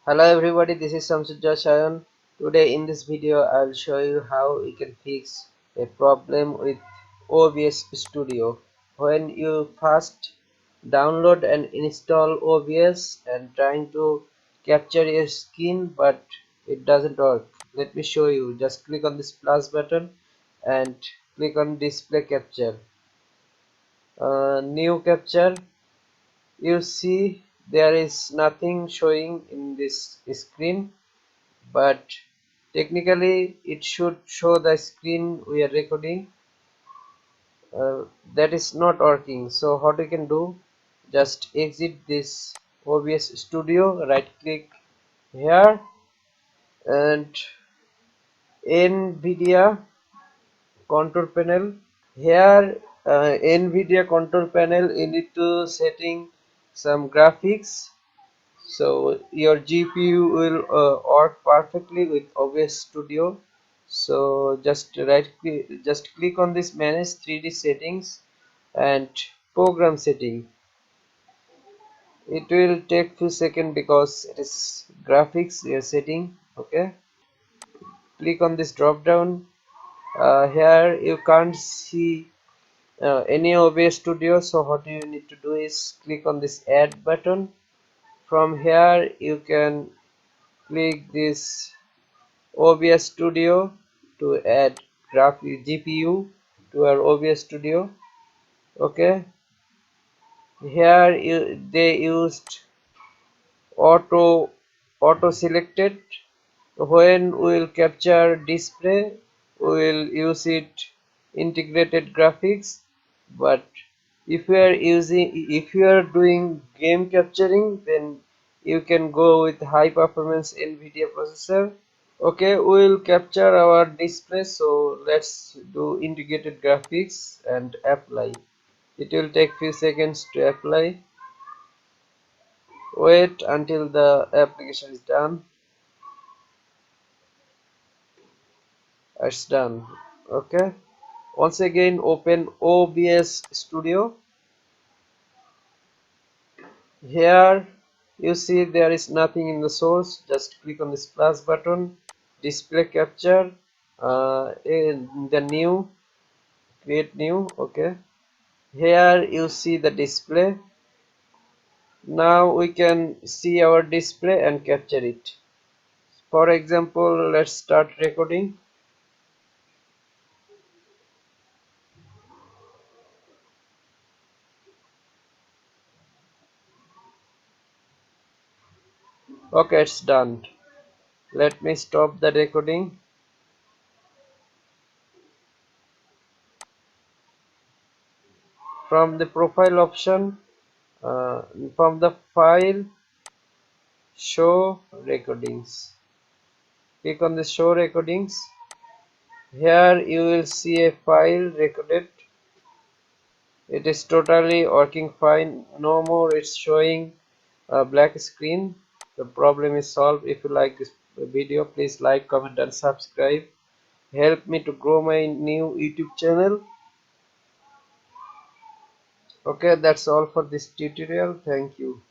Hello everybody, this is Samsujja Shayan. Today in this video I'll show you how you can fix a problem with OBS Studio. When you first download and install OBS and trying to capture your screen but it doesn't work. Let me show you. Just click on this plus button and click on display capture. New capture. You see there is nothing showing in this screen, but technically it should show the screen we are recording. That is not working. So what we can do, just exit this OBS Studio, right click here, and nvidia control panel. Here nvidia control panel, you need to setting some graphics. So your GPU will work perfectly with OBS Studio. So just click on this manage 3D settings and program setting. It will take few seconds because it is graphics we are setting. Okay, click on this drop down. Here you can't see any OBS Studio, so what you need to do is click on this add button. From here you can click this OBS Studio to add graphic GPU to our OBS Studio. Okay, here they used auto selected. When we will capture display, we will use it integrated graphics. But if you are doing game capturing, then you can go with high performance nvidia processor. Okay, we will capture our display, so let's do integrated graphics and apply. It will take few seconds to apply. Wait until the application is done. It's done. Okay, once again open OBS Studio. Here you see there is nothing in the source. Just click on this plus button, display capture, in the new, create new. Okay, here you see the display. Now we can see our display and capture it. For example, let's start recording. Okay, it's done. Let me stop the recording. From the profile option, from the file, show recordings. Click on the show recordings. Here you will see a file recorded. It is totally working fine. No more it's showing a black screen. The problem is solved. If you like this video, please like, comment and subscribe. Help me to grow my new YouTube channel. Okay, that's all for this tutorial. Thank you.